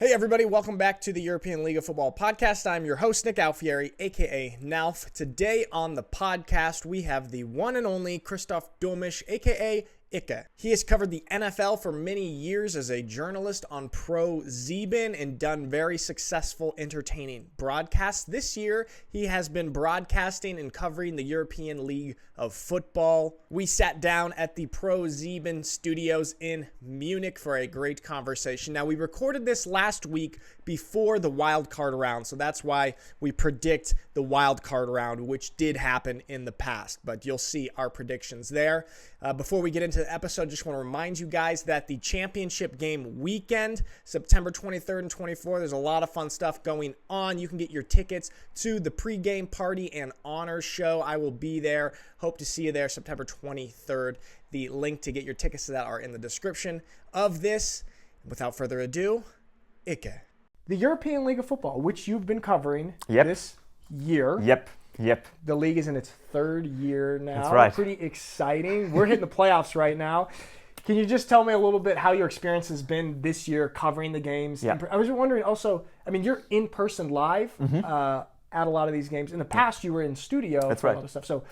Hey everybody, welcome back to the European League of Football podcast. I'm your host, Nick Alfieri, aka Nalf. Today on the podcast, we have the one and only Christoph Dommisch, aka Icke. He has covered the NFL for many years as a journalist on Pro Sieben and done very successful, entertaining broadcasts. This year, he has been broadcasting and covering the European League of Football. We sat down at the Pro Sieben studios in Munich for a great conversation. Now, we recorded this last week before the wild card round, so that's why we predict the wild card round, which did happen in the past, but you'll see our predictions there. Before we get into the episode, just want to remind you guys that the championship game weekend, September 23rd and 24th, there's a lot of fun stuff going on. You can get your tickets to the pregame party and honors show. I will be there. Hope to see you there September 23rd. The link to get your tickets to that are in the description of this. Without further ado, Icke. The European League of Football, which you've been covering this year. Yep. The league is in its third year now. That's right. Pretty exciting. We're hitting the playoffs right now. Can you just tell me a little bit how your experience has been this year covering the games? Yeah. I was wondering also, I mean, you're in person live at a lot of these games. In the past, you were in studio That's for a right. lot of stuff. So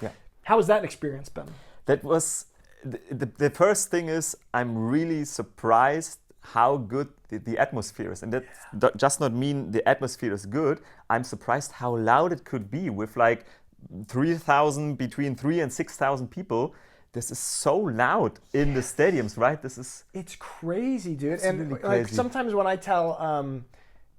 how has that experience been? That was the first thing is I'm really surprised how good the atmosphere is. And that does not mean the atmosphere is good. I'm surprised how loud it could be with like 3,000, between 3,000 and 6,000 people. This is so loud in the stadiums, right? It's crazy, dude. It's And really like crazy. sometimes when I tell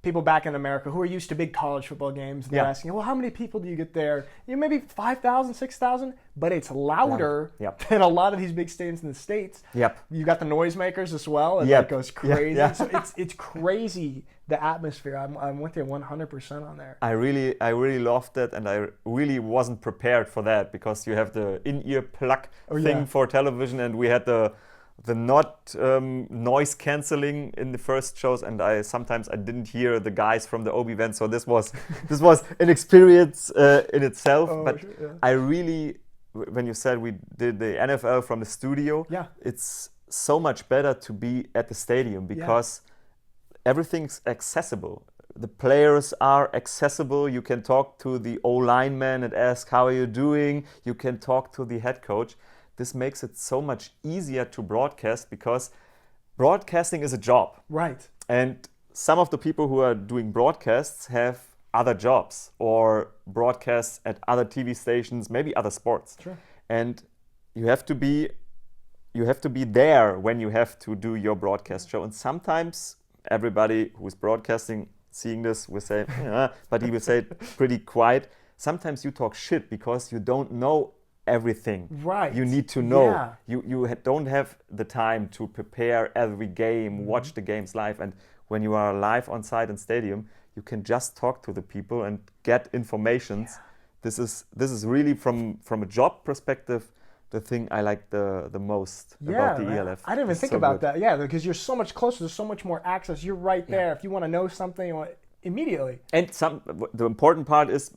people back in America who are used to big college football games, they're asking, well, how many people do you get there? Maybe 5,000, 6,000, but it's louder than a lot of these big stadiums in the States. Yep. You got the noisemakers as well, and that goes crazy. Yeah. So it's crazy, the atmosphere. I'm with you 100% on there. I really loved that, and I really wasn't prepared for that because you have the in-ear plug thing for television, and we had the not noise cancelling in the first shows, and I sometimes didn't hear the guys from the OB event, so this was an experience in itself. I really, when you said we did the NFL from the studio, it's so much better to be at the stadium because everything's accessible. The players are accessible. You can talk to the O-lineman and ask, how are you doing? You can talk to the head coach. This makes it so much easier to broadcast because broadcasting is a job. Right. And some of the people who are doing broadcasts have other jobs or broadcasts at other TV stations, maybe other sports. Sure. And you have to be there when you have to do your broadcast show. And sometimes everybody who's broadcasting, seeing this, will say, but he will say it pretty quiet. Sometimes you talk shit because you don't know everything. Right. You need to know. Yeah. You don't have the time to prepare every game, watch the games live. And when you are live on site in stadium, you can just talk to the people and get informations. This is really from a job perspective the thing I like the most about the ELF. I didn't even think about that. Yeah, because you're so much closer. There's so much more access. You're right there. If you want to know something, immediately. And the important part is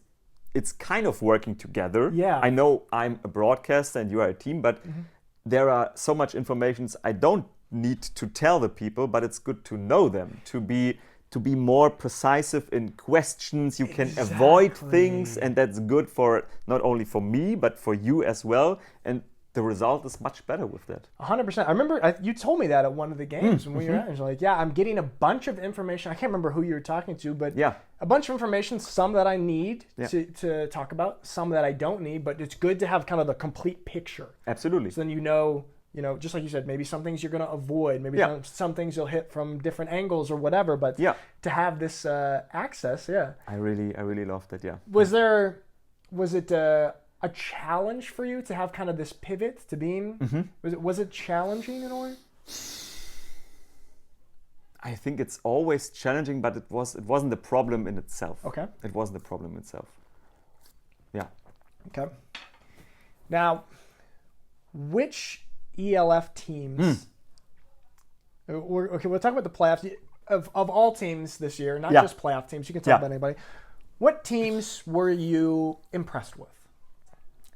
it's kind of working together. Yeah. I know I'm a broadcaster and you are a team, but there are so much information I don't need to tell the people, but it's good to know them, to be more precise in questions. You can avoid things, and that's good for not only for me, but for you as well. And the result is much better with that. 100%. I remember you told me that at one of the games when we were at. You're like, I'm getting a bunch of information. I can't remember who you were talking to, but a bunch of information, some that I need to talk about, some that I don't need, but it's good to have kind of the complete picture. Absolutely. So then you know, just like you said, maybe some things you're going to avoid, maybe some things you'll hit from different angles or whatever, but to have this access, I really loved it, Was it a challenge for you to have kind of this pivot to being, was it challenging in a way? I think it's always challenging, but it wasn't the problem in itself. Okay. It wasn't the problem itself. Yeah. Okay. Now, which ELF teams, we'll talk about the playoffs, of all teams this year, not just playoff teams, you can talk about anybody. What teams were you impressed with?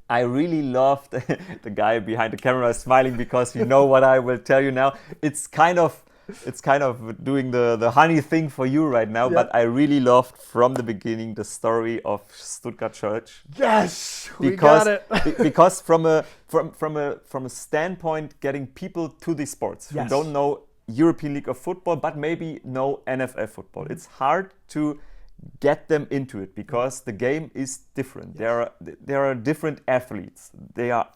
I really loved the guy behind the camera smiling because you know what I will tell you now. It's kind of it's kind of doing the honey thing for you right now. But I really loved from the beginning the story of Stuttgart Church. Yes, we got it. Because from a standpoint, getting people to these sports who don't know European League of Football, but maybe know NFL football. It's hard to get them into it because the game is different. There are different athletes. They are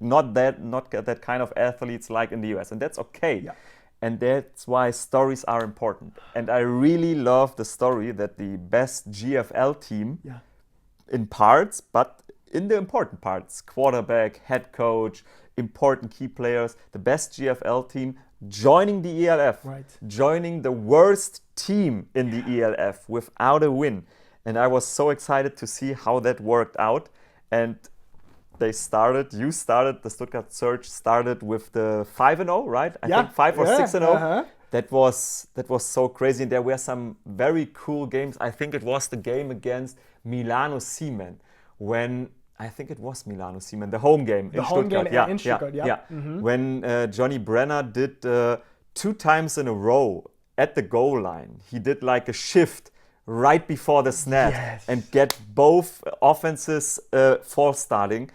not that kind of athletes like in the US, and that's okay. Yeah. And that's why stories are important. And I really love the story that the best GFL team in parts, but in the important parts, quarterback, head coach, important key players, the best GFL team joining the ELF, joining the worst team in the ELF without a win. And I was so excited to see how that worked out. And the Stuttgart Surge started with the 5-0, right? I think 5 or 6-0. That was so crazy. And there were some very cool games. I think it was the game against Milano Cement when I think it was Milano Cement, the home game in Stuttgart. In Stuttgart, Mm-hmm. When Johnny Brenner did 2 times in a row at the goal line, he did like a shift right before the snap and get both offenses false starting.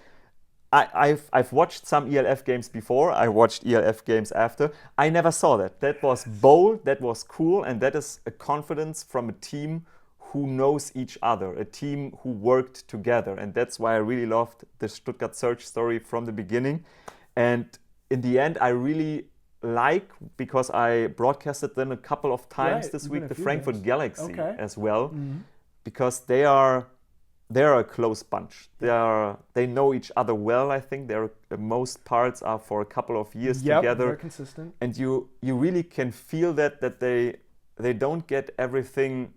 I've watched some ELF games before. I watched ELF games after. I never saw that. That was bold, that was cool, and that is a confidence from a team who knows each other, a team who worked together. And that's why I really loved the Stuttgart Surge story from the beginning. And in the end, I really like, because I broadcasted them a couple of times this week, the Frankfurt Galaxy as well, because they are a close bunch. They know each other well, I think. Most parts are for a couple of years together. They're consistent. And you really can feel that they don't get everything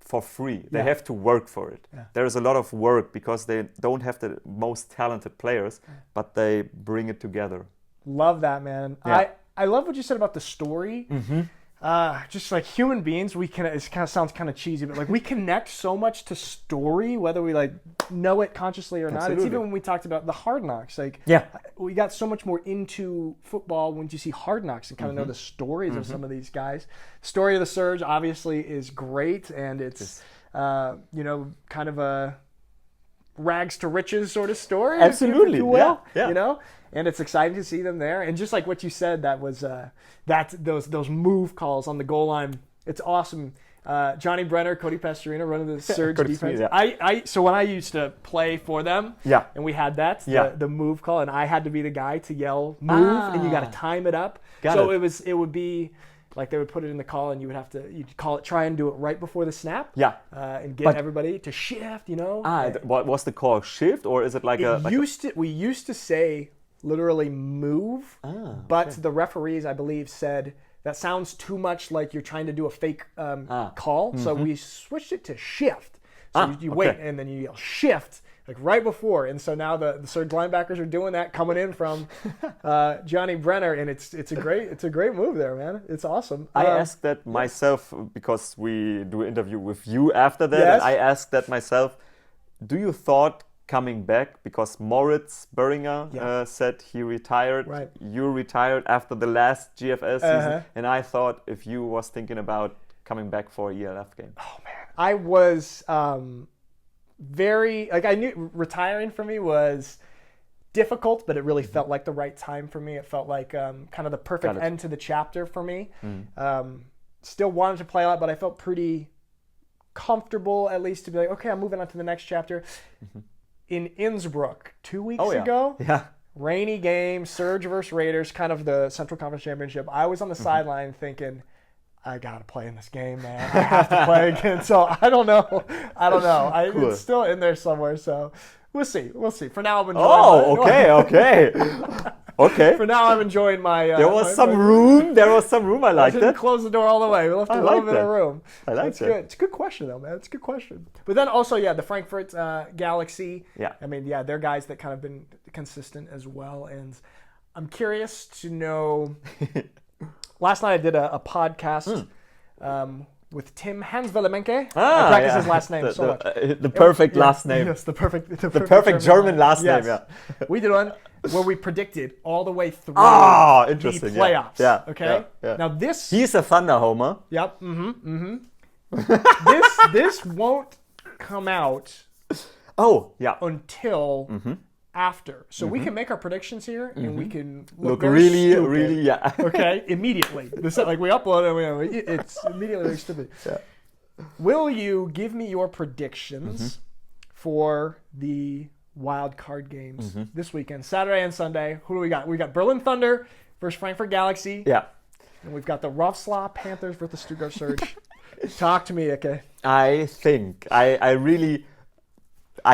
for free. They have to work for it. There is a lot of work because they don't have the most talented players, but they bring it together. Love that, man. I love what you said about the story. Just like human beings, it kind of sounds kind of cheesy, but like we connect so much to story, whether we like know it consciously or not. Absolutely. It's even when we talked about the Hard Knocks. Like, we got so much more into football when you see Hard Knocks and kind of know the stories of some of these guys. Story of the Surge obviously is great, and it's kind of a rags to riches sort of story. Absolutely, if you will, you know. And it's exciting to see them there. And just like what you said, that was those move calls on the goal line. It's awesome. Johnny Brenner, Cody Pastorino running the Surge defense. So when I used to play for them, and we had the move call, and I had to be the guy to yell move, and you got to time it up. It would be like they would put it in the call, and you'd call it, try and do it right before the snap. And get everybody to shift. What was the call? Shift, or is it like we used to say literally move, but the referees, I believe, said that sounds too much like you're trying to do a fake call. So we switched it to shift. So you wait and then you yell shift like right before. And so now the Surge linebackers are doing that, coming in from Johnny Brenner, and it's a great move there, man. It's awesome. I asked that myself because we do an interview with you after that, and I asked that myself. Do you thought coming back, because Moritz Böhringer said he retired. You retired after the last GFL season, and I thought if you was thinking about coming back for a ELF game. Oh man, I was I knew retiring for me was difficult, but it really felt like the right time for me. It felt like kind of the perfect end to the chapter for me. Still wanted to play a lot, but I felt pretty comfortable at least to be like, okay, I'm moving on to the next chapter. In Innsbruck 2 weeks ago. Rainy game, Surge versus Raiders, kind of the Central Conference Championship. I was on the sideline thinking, I got to play in this game, man. I have to play again. So I don't know. Cool. It's still in there somewhere. So we'll see. For now, I'm enjoying Okay. For now, I'm enjoying my... there was some room. I liked it. Didn't close the door all the way. We left a little bit of room. I like it. Good. It's a good question, though, man. It's a good question. But then also, the Frankfurt Galaxy. I mean, they're guys that kind of been consistent as well. And I'm curious to know... Last night I did a podcast with Tim Hansvelemenke. I practice his last name so much. The perfect last name. Yes, the perfect German last name, We did one. where we predicted all the way through interesting. the playoffs. Yeah. Okay. Yeah. Now this. He's a Thunder homer. Yep. This won't come out. Oh, yeah. Until after. So we can make our predictions here, and we can look really, stupid, really, yeah. Okay, immediately. This like we upload it, it's immediately stupid. Yeah. Will you give me your predictions for the wild card games this weekend, Saturday and Sunday? Who do we got? We got Berlin Thunder versus Frankfurt Galaxy. Yeah. And we've got the Wroclaw Panthers versus Stuttgart Surge. Talk to me, Icke. I think I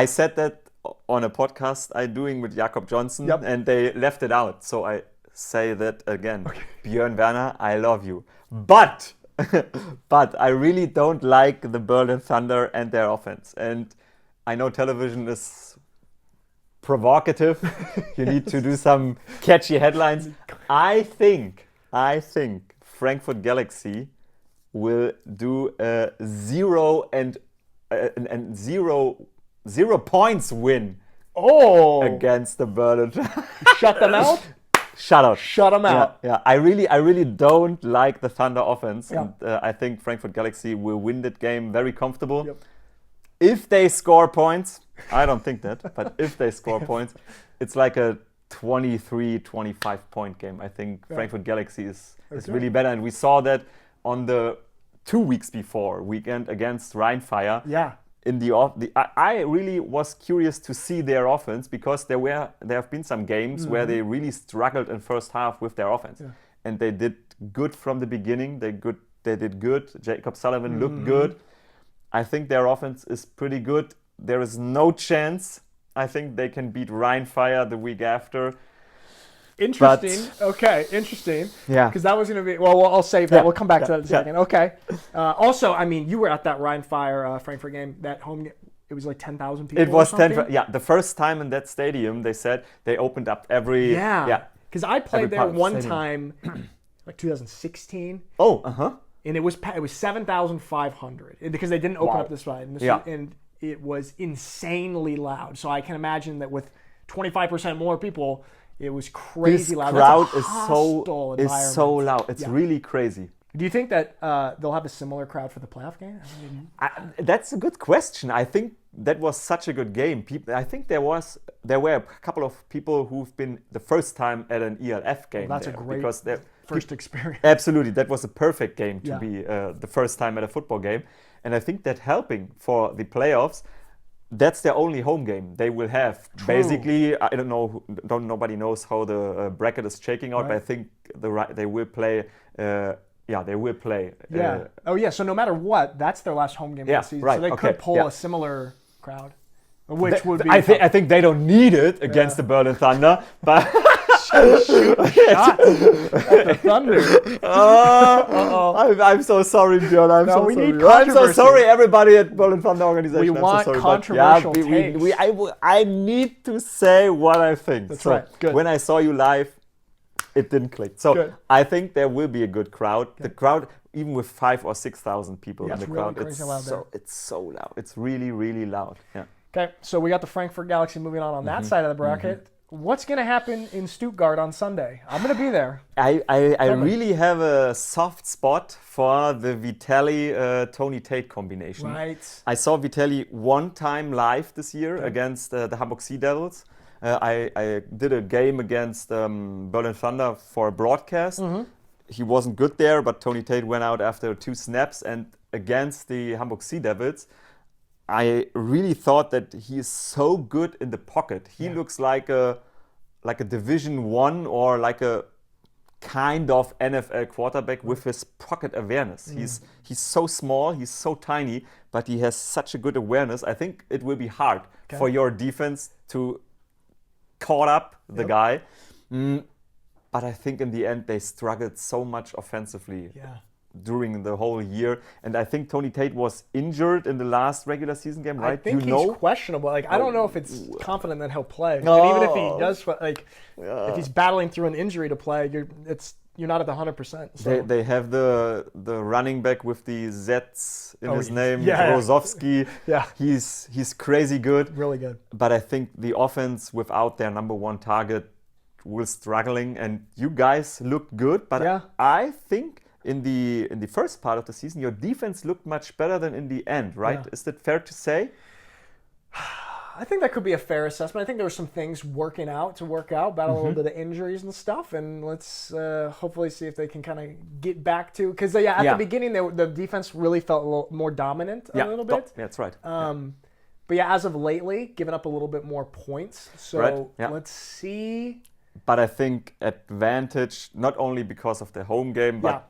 said that on a podcast I'm doing with Jakob Johnson, and they left it out. So I say that again. Okay. Björn Werner, I love you. But I really don't like the Berlin Thunder and their offense. And I know television is provocative. You need to do some catchy headlines. I think Frankfurt Galaxy will do a 0 points win against the Berlin. Shut them out? Shut them out. Yeah. I really don't like the Thunder offense. Yeah. And I think Frankfurt Galaxy will win that game very comfortable. Yep. If they score points, I don't think that, but if they score points, it's like a 23-25 point game. I think Frankfurt Galaxy is really better. And we saw that on the 2 weeks before weekend against Rheinfire. Yeah. I really was curious to see their offense because there have been some games where they really struggled in first half with their offense, and they did good from the beginning. They did good. Jacob Sullivan looked good. I think their offense is pretty good. There is no chance. I think they can beat Rheinfire the week after. Interesting. Okay, interesting. Yeah. Because that was going to be... Well, I'll save that. We'll come back to that in a second. Okay. Also, I mean, you were at that Rheinfire Frankfurt game, that home game. It was like 10,000 people. It was 10,000. Yeah, the first time in that stadium, they said they opened up every... Yeah. Because I played there one time, like 2016. Oh, And it was 7,500 because they didn't open up this ride. And it was insanely loud. So I can imagine that with 25% more people... It was crazy loud. This crowd is so loud. It's really crazy. Do you think that they'll have a similar crowd for the playoff game? That's a good question. I think that was such a good game. I think there were a couple of people who've been the first time at an ELF game. Well, that's a great first experience. Absolutely, that was a perfect game to be the first time at a football game, and I think that helping for the playoffs. That's their only home game they will have. True. Basically, I don't know. Nobody knows how the bracket is shaking out, but I think they will play. They will play. Yeah. So no matter what, that's their last home game of the season. Right. So they could pull a similar crowd, which would be. I think they don't need it against the Berlin Thunder, but. Shots at the Thunder. I'm so sorry, Björn. I'm so sorry, everybody at Berlin Thunder organization. We want controversial takes. I need to say what I think. That's right. Good. When I saw you live, it didn't click. So I think there will be a good crowd. The crowd, even with 5,000 or 6,000 people in the crowd, it's so loud. It's really, really loud. Yeah. Okay, so we got the Frankfurt Galaxy moving on that side of the bracket. What's going to happen in Stuttgart on Sunday? I'm going to be there. I really have a soft spot for the Vitelli-Tony Tate combination. Right. I saw Vitelli one time live this year against the Hamburg Sea Devils. I did a game against Berlin Thunder for a broadcast. He wasn't good there, but Tony Tate went out after 2 snaps. And against the Hamburg Sea Devils, I really thought that he is so good in the pocket. He looks like a Division 1 or like a kind of NFL quarterback with his pocket awareness. He's so small, he's so tiny, but he has such a good awareness. I think it will be hard for your defense to caught up the guy. But I think in the end they struggled so much offensively. During the whole year, and I think Tony Tate was injured in the last regular season game, right? I think he's questionable. I don't know if it's confident that he'll play. And even if he does, if he's battling through an injury to play, you're not at the 100%. So. They have the running back with the Zs in his name, Rozovsky. He's crazy good, really good. But I think the offense without their number one target were struggling, and you guys looked good. But I think in the first part of the season, your defense looked much better than in the end, right? Yeah. Is that fair to say? I think that could be a fair assessment. I think there were some things work out, battle a little bit of injuries and stuff, and let's hopefully see if they can kind of get back to, because at the beginning the defense really felt a little more dominant a little bit. Yeah, that's right. But as of lately, giving up a little bit more points. So let's see. But I think advantage, not only because of the home game, but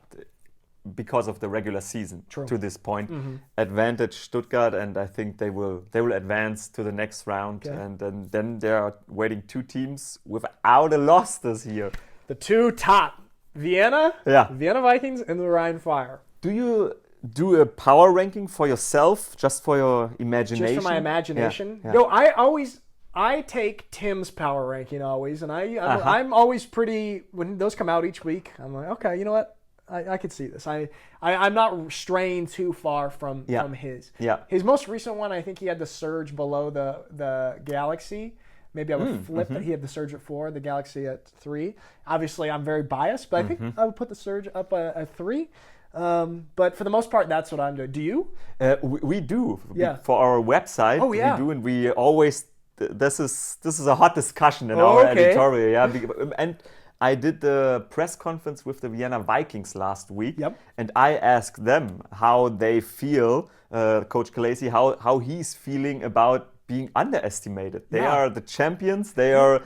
because of the regular season to this point. Advantage Stuttgart, and I think they will advance to the next round. And then there are waiting two teams without a loss this year. The two top, Vienna Vikings and the Rhine Fire. Do you do a power ranking for yourself, just for your imagination? Just for my imagination? No, I take Tim's power ranking always, and I'm always pretty, when those come out each week, I'm like, okay, you know what? I could see this. I'm not straying too far from his. Yeah. His most recent one, I think he had the surge below the Galaxy. Maybe I would flip that. He had the surge at 4, the Galaxy at 3. Obviously, I'm very biased, but I think I would put the surge up at 3. But for the most part, that's what I'm doing. Do you? We do. For our website, we do, and we always. This is a hot discussion in our editorial. Yeah, and I did the press conference with the Vienna Vikings last week, and I asked them how they feel, Coach Khaleesi, how he's feeling about being underestimated. They are the champions. They are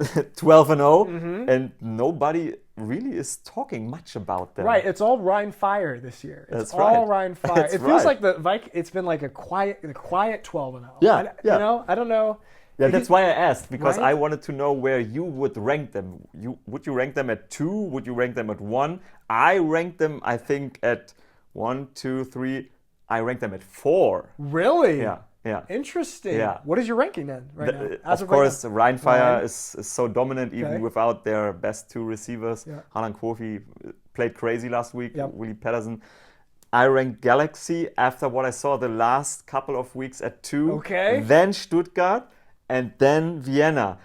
12-0, and nobody really is talking much about them. Right, it's all Rhine Fire this year. It's all Rhine Fire. It feels like it's been like a quiet 12-0. Yeah, You know, I don't know. Yeah, that's why I asked, because I wanted to know where you would rank them. Would you rank them at 2? Would you rank them at 1? I ranked them, I think, at 1, 2, 3. I ranked them at 4. Really? Yeah. Interesting. Yeah. What is your ranking then right now? Of course, Rhine Fire is so dominant even without their best 2 receivers. Harlan Kofi played crazy last week, Willie Patterson. I ranked Galaxy after what I saw the last couple of weeks at 2. Then Stuttgart. And then Vienna.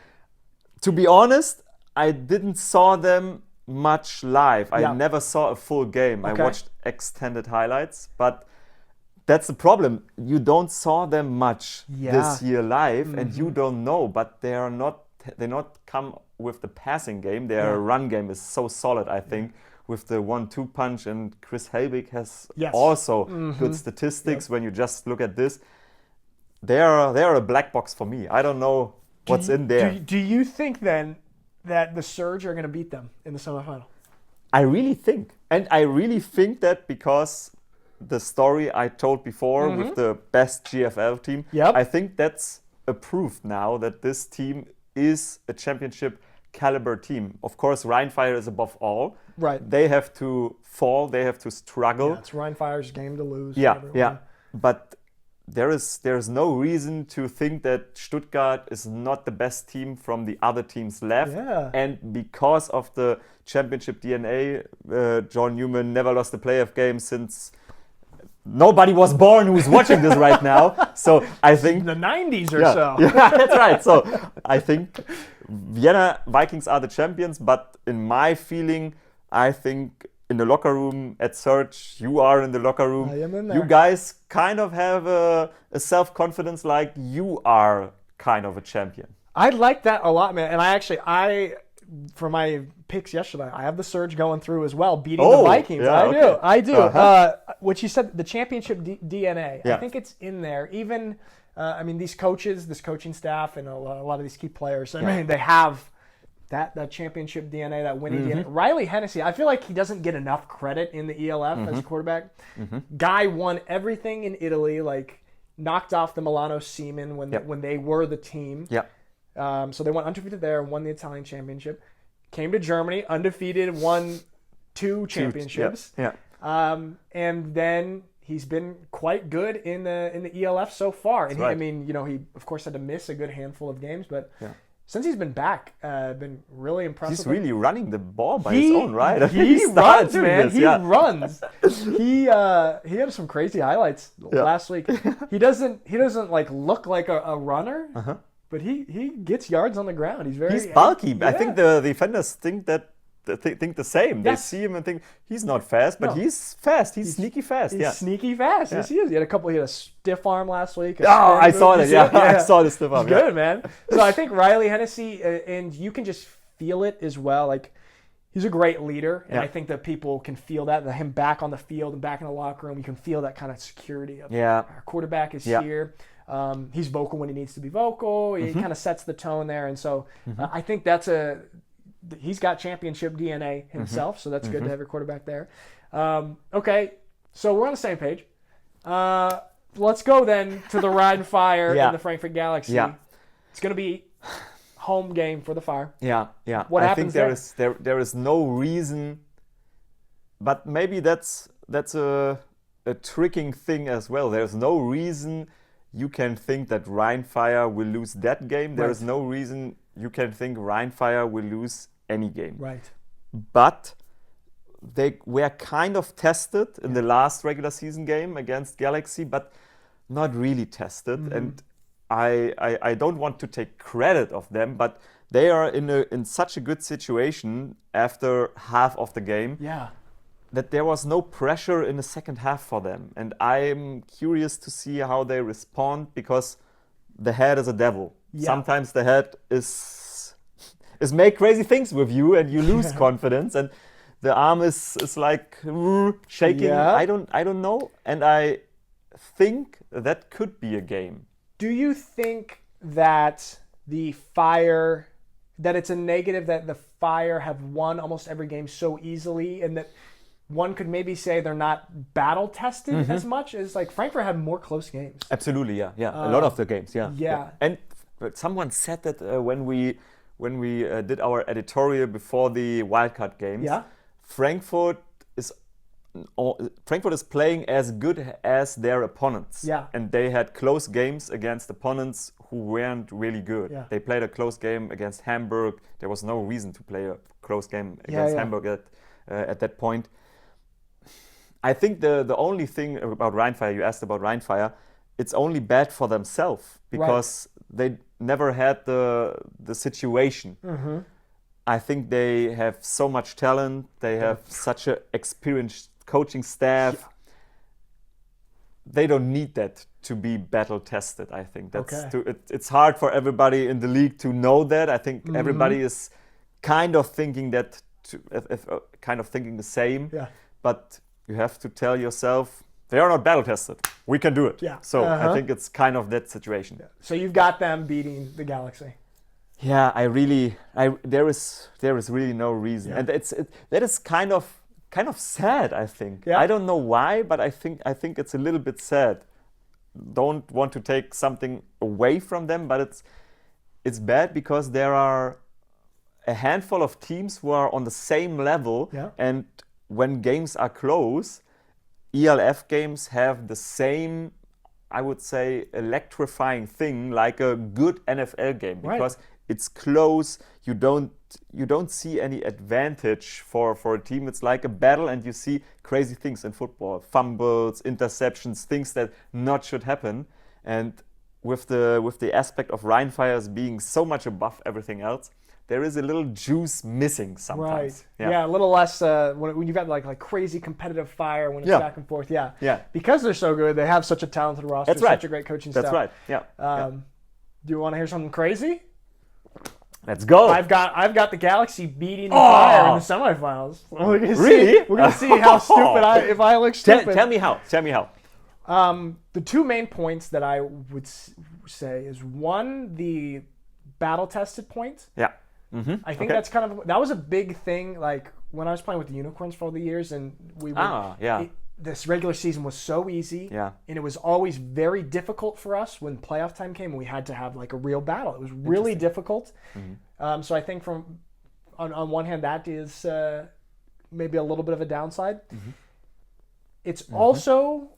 To be honest, I didn't saw them much live. I never saw a full game. I watched extended highlights, but that's the problem. You don't saw them much this year live, and you don't know. But they not come with the passing game. Their run game is so solid, I think, with the 1-2 punch. And Chris Helbig has also good statistics when you just look at this. They are a black box for me. I don't know what's in there. Do you think then that the Surge are going to beat them in the semifinal? I really think. And I really think that because the story I told before with the best GFL team, I think that's a proof now that this team is a championship caliber team. Of course, Rhine Fire is above all. Right. They have to fall. They have to struggle. Yeah, it's Rhine Fire's game to lose. Yeah. But there's no reason to think that Stuttgart is not the best team from the other teams left. Yeah. And because of the championship DNA, John Newman never lost a playoff game since nobody was born who's watching this right now. So I think the 90s or so. Yeah, that's right. So I think Vienna Vikings are the champions, but in my feeling, I think in the locker room at Surge, you are in the locker room. I am in there. You guys kind of have a self-confidence like you are kind of a champion. I like that a lot, man. And I for my picks yesterday, I have the Surge going through as well, beating the Vikings. Yeah, I do. What you said, the championship DNA, I think it's in there. Even, these coaches, this coaching staff, and a lot of these key players, they have that championship DNA, that winning DNA. Riley Hennessy, I feel like he doesn't get enough credit in the ELF as a quarterback. Guy won everything in Italy, like knocked off the Milano Seamen when they were the team. So they went undefeated there, won the Italian championship. Came to Germany, undefeated, won 2 championships. And then he's been quite good in the ELF so far. And he of course had to miss a good handful of games, but since he's been back, been really impressive. He's really running the ball by his own, right? He runs, man. He runs. He had some crazy highlights last week. He doesn't like look like a runner, but he gets yards on the ground. He's bulky. Yeah. I think the defenders think the same. They see him and think he's not fast, but he's fast. He's sneaky fast. He's sneaky fast. Yes, he is. He had a stiff arm last week. I saw that. Yeah, I saw the stiff arm. Good, man. So I think Riley Hennessy, and you can just feel it as well. Like, he's a great leader, and I think that people can feel that him back on the field and back in the locker room. You can feel that kind of security of our quarterback is here. He's vocal when he needs to be vocal. He kind of sets the tone there, and so I think he's got championship DNA himself, so that's good to have your quarterback there. Okay, so we're on the same page. Let's go then to the Ride and Fire in the Frankfurt Galaxy. Yeah. It's going to be home game for the Fire. Yeah. What happens there? There is no reason, but maybe that's a tricking thing as well. There's no reason you can think that Rhein-Fire will lose that game. There is no reason you can think Rhein-Fire will lose any game. Right. But they were kind of tested in the last regular season game against Galaxy, but not really tested. And I don't want to take credit of them, but they are in such a good situation after half of the game that there was no pressure in the second half for them. And I'm curious to see how they respond, because the head is a devil. Yeah. Sometimes the head is make crazy things with you and you lose confidence, and the arm is like shaking. Yeah. I don't know, and I think that could be a game. Do you think that the Fire, that it's a negative that the Fire have won almost every game so easily, and that one could maybe say they're not battle tested as much as, like, Frankfurt had more close games? Absolutely, yeah. A lot of the games, yeah. And someone said that when we did our editorial before the wildcard games, Frankfurt is playing as good as their opponents. Yeah. And they had close games against opponents who weren't really good. Yeah. They played a close game against Hamburg. There was no reason to play a close game against Hamburg at that point. I think the only thing about Rhein-Fire, you asked about Rhein-Fire, it's only bad for themselves because they never had the situation. I think they have so much talent. They have such an experienced coaching staff. Yeah. They don't need that to be battle tested. I think it's hard for everybody in the league to know that. I think everybody is kind of thinking that, kind of thinking the same. Yeah. But you have to tell yourself, they are not battle tested. We can do it. Yeah. So I think it's kind of that situation. Yeah. So you've got them beating the Galaxy. Yeah, there is really no reason, and that is kind of sad. I think I don't know why, but I think it's a little bit sad. Don't want to take something away from them, but it's bad because there are a handful of teams who are on the same level, and when games are close, ELF games have the same, I would say, electrifying thing like a good NFL game, because it's close. You don't see any advantage for a team. It's like a battle, and you see crazy things in football: fumbles, interceptions, things that not should happen. And with the aspect of Rhein-Fire being so much above everything else, there is a little juice missing sometimes. Right. Yeah, a little less when you've got like crazy competitive Fire when it's back and forth. Yeah. Because they're so good, they have such a talented roster, such a great coaching staff. That's right. Yeah. Do you want to hear something crazy? Let's go. I've got the Galaxy beating the Fire in the semifinals. Really? We're gonna see how stupid if I look stupid. Tell me how. The two main points that I would say is, one, the battle-tested point. Yeah. I think that was a big thing. Like when I was playing with the Unicorns for all the years, and this regular season was so easy, and it was always very difficult for us when playoff time came and we had to have like a real battle. It was really difficult. So I think on one hand that is maybe a little bit of a downside. It's also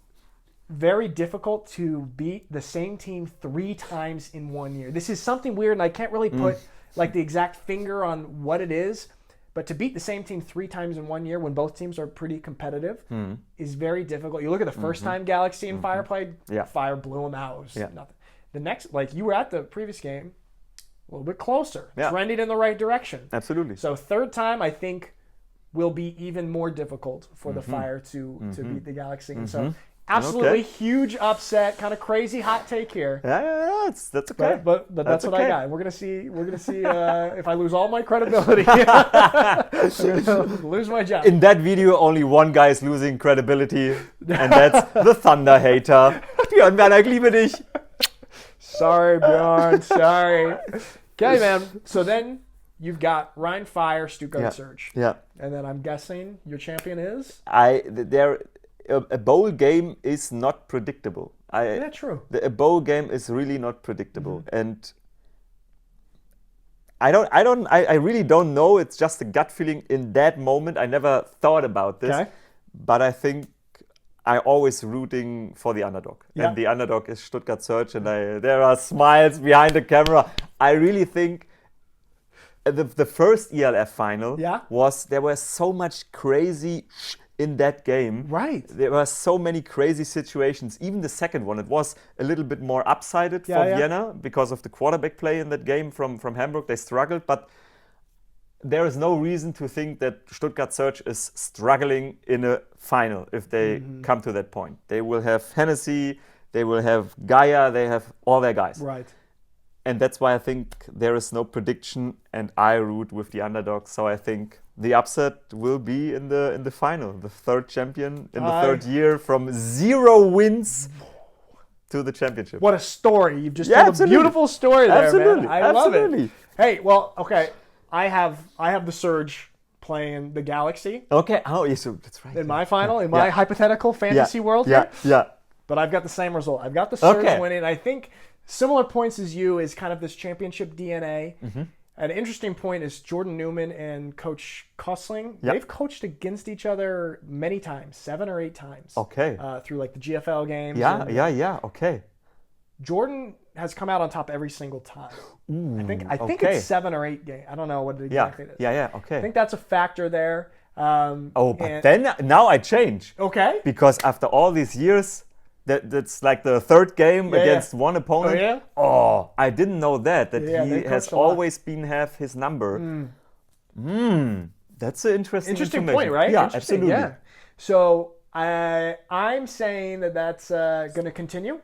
very difficult to beat the same team 3 times in 1 year. This is something weird, and I can't really put like the exact finger on what it is. But to beat the same team 3 times in 1 year when both teams are pretty competitive is very difficult. You look at the first time Galaxy and Fire played, Fire blew them out. It was nothing. The next, like you were at the previous game, a little bit closer, Yeah. trending in the right direction. Absolutely. So third time, I think, will be even more difficult for the Fire to beat the Galaxy. And so absolutely huge upset, kind of crazy hot take here. Yeah, that's okay. But that's what I got. We're gonna see if I lose all my credibility, I'm gonna lose my job. In that video, only one guy is losing credibility, and that's the Thunder hater. Björn Werner, ich liebe dich. Sorry, Bjorn. Sorry. Okay, man. So then you've got Rhein Fire, Stuttgart Surge. Yeah. And then I'm guessing your champion is? A bowl game is not predictable. Yeah, true. A bowl game is really not predictable, and I really don't know. It's just a gut feeling in that moment. I never thought about this, but I think I always rooting for the underdog, and the underdog is Stuttgart Surge, and there are smiles behind the camera. I really think the first ELF final there was so much crazy in that game. Right. There were so many crazy situations. Even the second one, it was a little bit more upsided for Vienna because of the quarterback play in that game from Hamburg. They struggled, but there is no reason to think that Stuttgart Surge is struggling in a final if they come to that point. They will have Hennessy, they will have Gaia, they have all their guys. Right. And that's why I think there is no prediction, and I root with the underdog. So I think the upset will be in the final. The third champion in the third year, from 0 wins to the championship. What a story. You've just told a beautiful story there, man. I love it. Hey, well, okay. I have the Surge playing the Galaxy. Okay. Oh, yes, that's right. In my final, in my hypothetical fantasy world here. Yeah. But I've got the same result. I've got the Surge winning. I think similar points as you is kind of this championship DNA. An interesting point is Jordan Newman and Coach Kosling. They've coached against each other many times, 7 or 8 times. Okay. Through like the GFL games. Yeah. Okay. Jordan has come out on top every single time. I think it's 7 or 8 games. I don't know what exactly it is. Yeah. Okay. I think that's a factor there. Then now I change. Okay. Because after all these years, that's like the third game against one opponent. I didn't know that he has always have his number. That's an interesting point, right? Yeah, absolutely. Yeah. So I'm saying that's going to continue.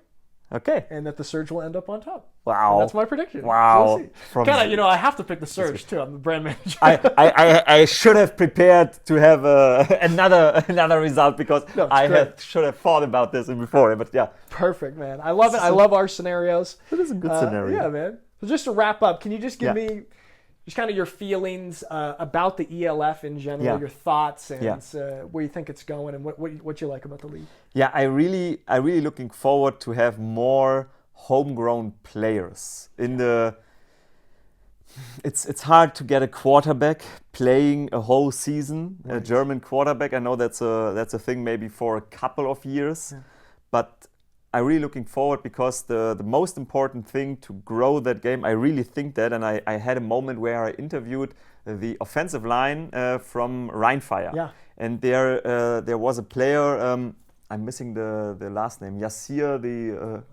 Okay. And that the Surge will end up on top. Wow. And that's my prediction. Wow. So kind of, I have to pick the Surge too. I'm the brand manager. I should have prepared to have another result because should have thought about this before. But yeah. Perfect, man. I love it. I love our scenarios. It is a good scenario. Yeah, man. So just to wrap up, can you just give me just kind of your feelings about the ELF in general, your thoughts, and where you think it's going, and what you like about the league? Yeah, I really looking forward to have more homegrown players in the. It's hard to get a quarterback playing a whole season, a German quarterback. I know that's a thing maybe for a couple of years, but I'm really looking forward because the most important thing to grow that game, I really think that, and I had a moment where I interviewed the offensive line from Rhein Fire. Yeah. And there was a player, I'm missing the last name, Yassir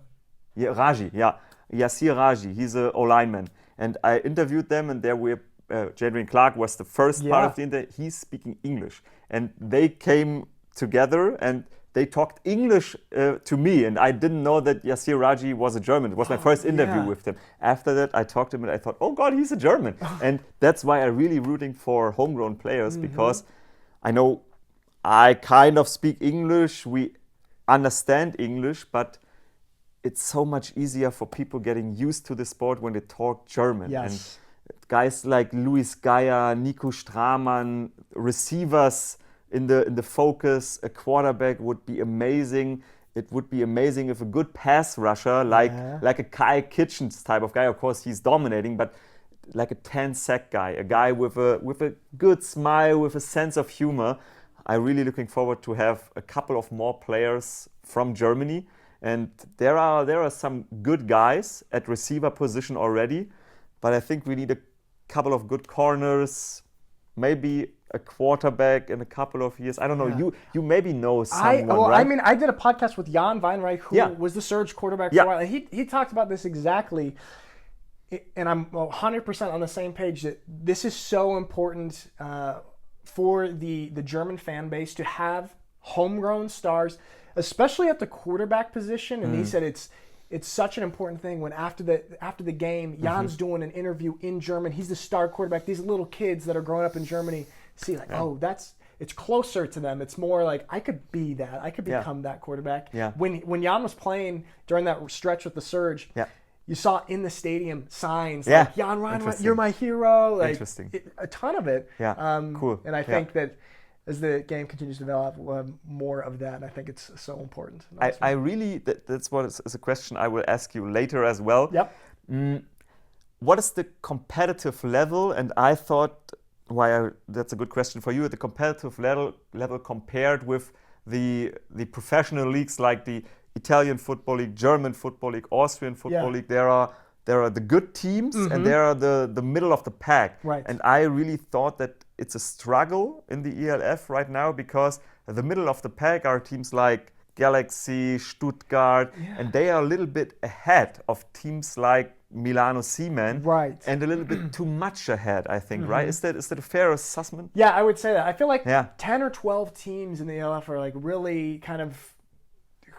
Raji. Yeah, Yassir Raji, he's an O-lineman. And I interviewed them, and there were, Jadrian Clark was the first part of the interview. He's speaking English. And they came together and they talked English to me, and I didn't know that Yassir Raji was a German. It was my first interview with him. After that, I talked to him and I thought, oh God, he's a German. And that's why I'm really rooting for homegrown players, because I know I kind of speak English, we understand English, but it's so much easier for people getting used to the sport when they talk German. Yes. And guys like Luis Gaia, Nico Stramann, receivers in the focus, a quarterback would be amazing. It would be amazing if a good pass rusher, like a Kai Kitchens type of guy, of course he's dominating, but like a 10-sack guy, a guy with a good smile, with a sense of humor. I'm really looking forward to have a couple of more players from Germany. And there are some good guys at receiver position already, but I think we need a couple of good corners, maybe a quarterback in a couple of years. I don't know. You maybe know someone, right? I mean, I did a podcast with Jan Weinreich, who was the Surge quarterback for a while. And he talked about this exactly. and I'm 100% on the same page that this is so important for the German fan base to have homegrown stars, especially at the quarterback position. And he said it's such an important thing when after the game, Jan's doing an interview in German. He's the star quarterback. These little kids that are growing up in Germany see like, it's closer to them. It's more like I could be that. I could become that quarterback. Yeah. When Jan was playing during that stretch with the Surge, you saw in the stadium signs like Jan Reinhardt, you're my hero. Like, Interesting. A ton of it. Yeah. Cool. And I think that as the game continues to develop, more of that. And I think it's so important. I really, that's what is a question I will ask you later as well. Yep. What is the competitive level? And I thought, that's a good question for you, the competitive level compared with the professional leagues like the Italian Football League, German Football League, Austrian Football League. There are the good teams and there are the middle of the pack. Right. And I really thought that it's a struggle in the ELF right now because the middle of the pack are teams like Galaxy, Stuttgart, and they are a little bit ahead of teams like Milano Siemens, right, and a little bit too much ahead, I think, right? Is that a fair assessment? Yeah, I would say that. I feel like 10 or 12 teams in the ELF are like really kind of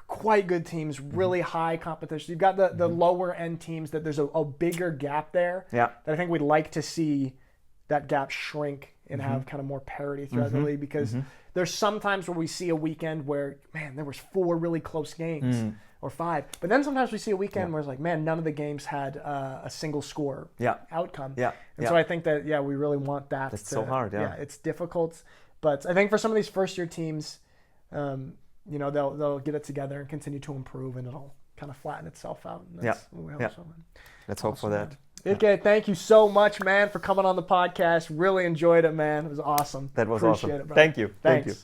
quite good teams, really high competition. You've got the lower end teams that there's a bigger gap there. Yeah. That I think we'd like to see that gap shrink and have kind of more parity throughout the league, because there's sometimes where we see a weekend where, man, there was 4 really close games or 5. But then sometimes we see a weekend where it's like, man, none of the games had a single score outcome. Yeah. And so I think that, we really want that. That's so hard, yeah. It's difficult. But I think for some of these first year teams, they'll get it together and continue to improve, and it'll kind of flatten itself out. And that's what we hope so. Let's hope for that. Icke, thank you so much, man, for coming on the podcast. Really enjoyed it, man. It was awesome. That was Appreciate awesome. It, bro. Thank you. Thanks. Thank you.